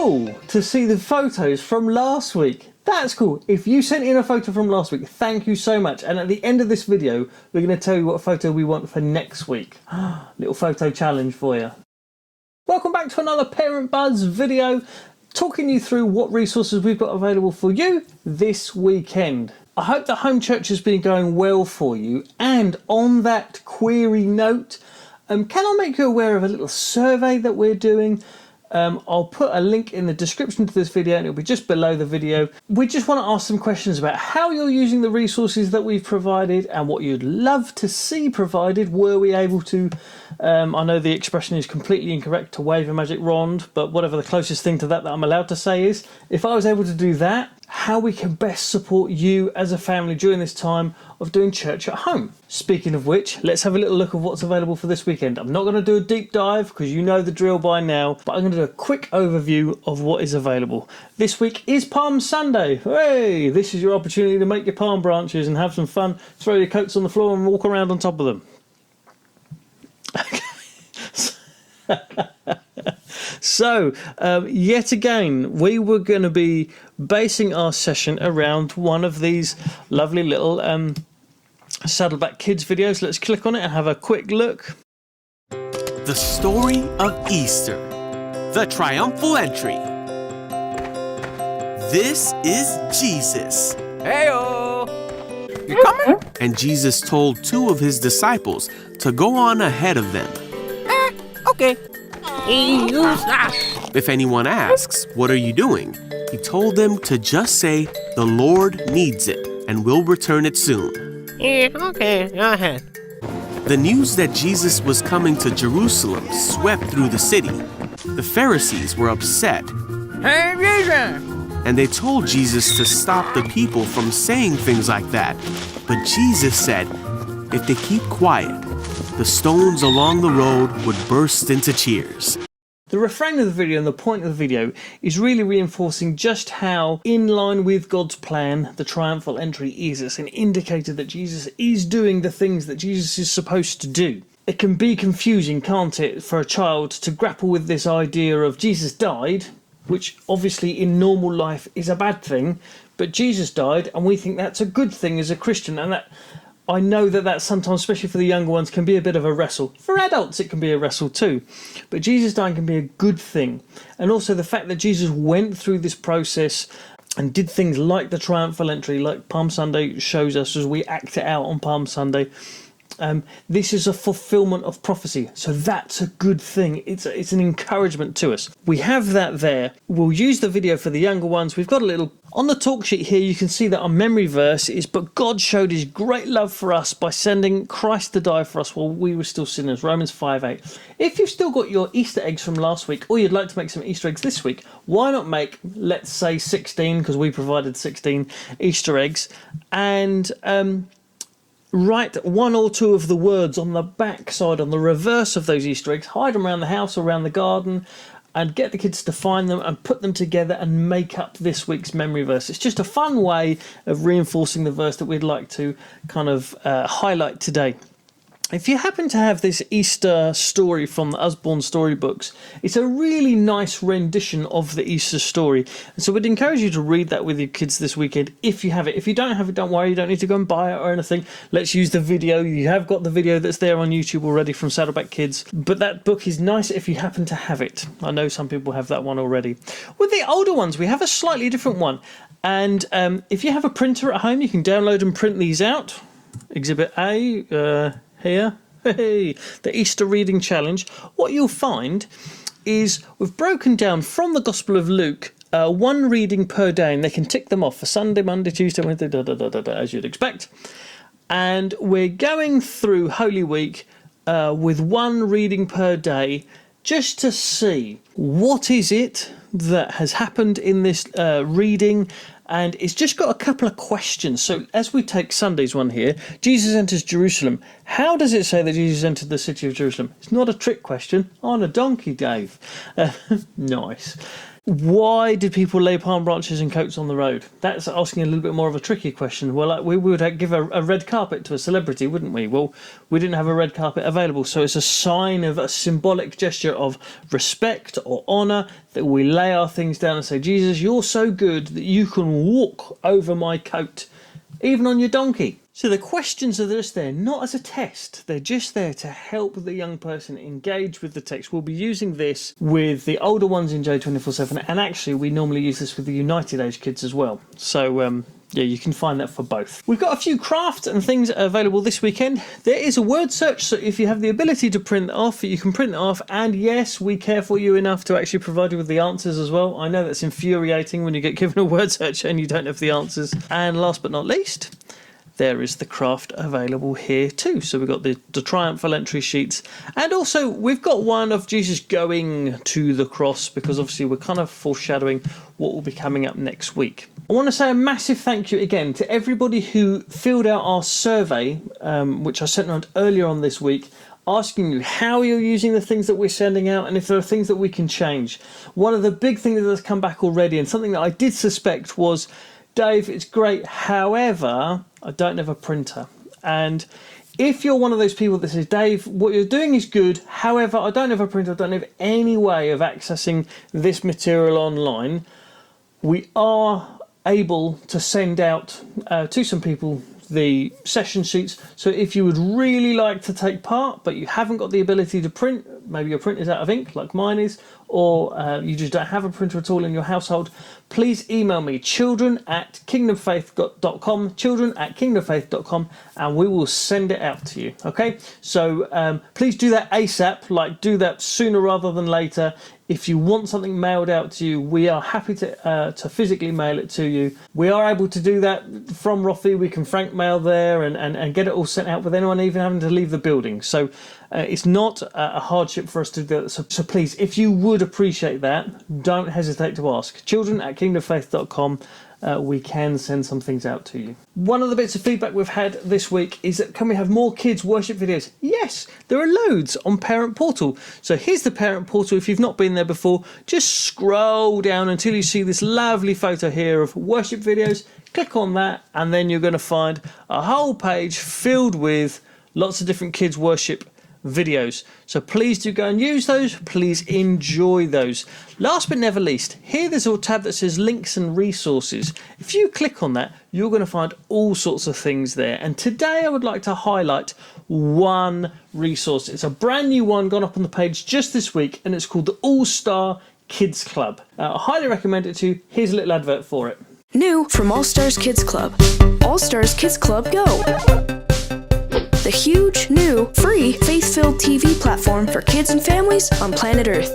cool to see the photos from last week. That's cool. If you sent in a photo from last week, thank you so much. And at the end of this video, we're going to tell you what photo we want for next week. Little photo challenge for you. Welcome back to another Parent Buzz video, talking you through what resources we've got available for you this weekend. I hope that home church has been going well for you. And on that query note, can I make you aware of a little survey that we're doing? I'll put a link in the description to this video and it'll be just below the video. We just want to ask some questions about how you're using the resources that we've provided and what you'd love to see provided were we able to. I know the expression is completely incorrect, to wave a magic wand, but whatever the closest thing to that I'm allowed to say is, if I was able to do that, how we can best support you as a family during this time of doing church at home. Speaking of which, let's have a little look at what's available for this weekend. I'm not going to do a deep dive because you know the drill by now, but I'm going to do a quick overview of what is available. This week is Palm Sunday. Hey, this is your opportunity to make your palm branches and have some fun, throw your coats on the floor and walk around on top of them. So, yet again, we were going to be basing our session around one of these lovely little Saddleback Kids videos. Let's click on it and have a quick look. The story of Easter, the triumphal entry. This is Jesus. Heyo! You coming? And Jesus told two of his disciples to go on ahead of them. Okay. If anyone asks, what are you doing? He told them to just say, the Lord needs it, and will return it soon. Yeah, okay, go ahead. The news that Jesus was coming to Jerusalem swept through the city. The Pharisees were upset, Hey, Jesus! and they told Jesus to stop the people from saying things like that. But Jesus said, if they keep quiet, the stones along the road would burst into cheers. The refrain of the video and the point of the video is really reinforcing just how in line with God's plan the triumphal entry is. It's an indicator that Jesus is doing the things that Jesus is supposed to do. It can be confusing, can't it, for a child to grapple with this idea of Jesus died, which obviously in normal life is a bad thing, but Jesus died and we think that's a good thing as a Christian, and that I know that sometimes, especially for the younger ones, can be a bit of a wrestle. For adults, it can be a wrestle too. But Jesus dying can be a good thing. And also the fact that Jesus went through this process and did things like the triumphal entry, like Palm Sunday shows us as we act it out on Palm Sunday. This is a fulfillment of prophecy. So that's a good thing. It's an encouragement to us. We have that there. We'll use the video for the younger ones. We've got a little... On the talk sheet here, you can see that our memory verse is, but God showed his great love for us by sending Christ to die for us while we were still sinners. Romans 5:8. If you've still got your Easter eggs from last week, or you'd like to make some Easter eggs this week, why not make, let's say 16, because we provided 16 Easter eggs, and... write one or two of the words on the back side, on the reverse of those Easter eggs, hide them around the house or around the garden, and get the kids to find them and put them together and make up this week's memory verse. It's just a fun way of reinforcing the verse that we'd like to kind of highlight today. If you happen to have this Easter story from the Usborne Storybooks, it's a really nice rendition of the Easter story. And so we'd encourage you to read that with your kids this weekend if you have it. If you don't have it, don't worry, you don't need to go and buy it or anything. Let's use the video. You have got the video that's there on YouTube already from Saddleback Kids. But that book is nice if you happen to have it. I know some people have that one already. With the older ones, we have a slightly different one. And if you have a printer at home, you can download and print these out. Exhibit A, here, hey, the Easter Reading Challenge. What you'll find is we've broken down from the Gospel of Luke one reading per day, and they can tick them off for Sunday, Monday, Tuesday, Wednesday, as you'd expect. And we're going through Holy Week with one reading per day, just to see what is it that has happened in this reading. And it's just got a couple of questions. So as we take Sunday's one here, Jesus enters Jerusalem. How does it say that Jesus entered the city of Jerusalem? It's not a trick question. On a donkey, Dave. Nice. Why did people lay palm branches and coats on the road? That's asking a little bit more of a tricky question. Well, we would give a red carpet to a celebrity, wouldn't we? Well, we didn't have a red carpet available, so it's a sign of a symbolic gesture of respect or honour that we lay our things down and say, Jesus, you're so good that you can walk over my coat, even on your donkey. So the questions are just there, not as a test. They're just there to help the young person engage with the text. We'll be using this with the older ones in J24/7, and actually we normally use this with the United Age kids as well. So yeah, you can find that for both. We've got a few crafts and things available this weekend. There is a word search, so if you have the ability to print it off, you can print it off. And yes, we care for you enough to actually provide you with the answers as well. I know that's infuriating when you get given a word search and you don't have the answers. And last but not least, there is the craft available here too. So we've got the triumphal entry sheets, and also we've got one of Jesus going to the cross, because obviously we're kind of foreshadowing what will be coming up next week. I want to say a massive thank you again to everybody who filled out our survey, which I sent around earlier on this week, asking you how you're using the things that we're sending out and if there are things that we can change. One of the big things that has come back already, and something that I did suspect, was, Dave, it's great, however, I don't have a printer. And if you're one of those people that says, Dave, what you're doing is good, however, I don't have a printer, I don't have any way of accessing this material online, we are able to send out to some people the session sheets. So if you would really like to take part but you haven't got the ability to print, maybe your printer's out of ink like mine is, or you just don't have a printer at all in your household, please email me, children@kingdomfaith.com, children@kingdomfaith.com, and we will send it out to you. Okay, so please do that ASAP, like do that sooner rather than later. If you want something mailed out to you, we are happy to physically mail it to you. We are able to do that from Rothie. We can frank mail there and get it all sent out with anyone even having to leave the building. So it's not a hardship for us to do that. So please, if you would appreciate that, don't hesitate to ask. Children@kingdomfaith.com. We can send some things out to you. One of the bits of feedback we've had this week is that, can we have more kids worship videos? Yes, there are loads on Parent Portal. So here's the Parent Portal. If you've not been there before, just scroll down until you see this lovely photo here of worship videos. Click on that, and then you're going to find a whole page filled with lots of different kids worship videos. So please do go and use those. Please enjoy those. Last but never least, here there's a tab that says links and resources. If you click on that, you're going to find all sorts of things there. And today I would like to highlight one resource. It's a brand new one gone up on the page just this week, and it's called the All-Star Kids Club. I highly recommend it to you. Here's a little advert for it. New from All Stars Kids Club. All Stars Kids Club Go. The huge, new, free, faith-filled TV platform for kids and families on planet Earth.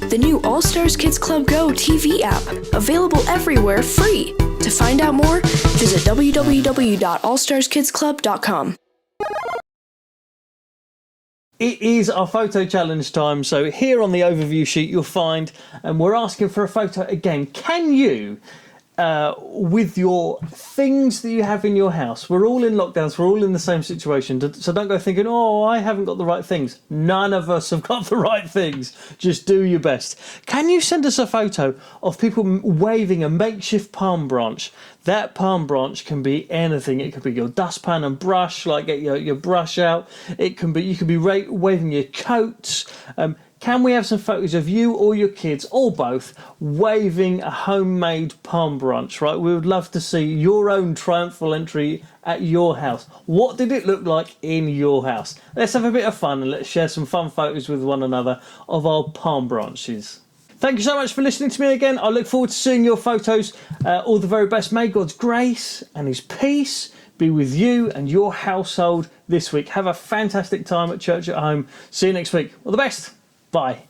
The new All Stars Kids Club Go TV app, available everywhere free. To find out more, visit www.allstarskidsclub.com. It is our photo challenge time. So here on the overview sheet you'll find, and we're asking for a photo again. Can you, with your things that you have in your house, we're all in lockdowns, we're all in the same situation, so don't go thinking, oh, I haven't got the right things. None of us have got the right things. Just do your best. Can you send us a photo of people waving a makeshift palm branch? That palm branch can be anything. It could be your dustpan and brush, like get your brush out. It can be, you could be waving your coats. Can we have some photos of you or your kids, or both, waving a homemade palm branch, right? We would love to see your own triumphal entry at your house. What did it look like in your house? Let's have a bit of fun and let's share some fun photos with one another of our palm branches. Thank you so much for listening to me again. I look forward to seeing your photos. All the very best. May God's grace and his peace be with you and your household this week. Have a fantastic time at church at home. See you next week. All the best. Bye.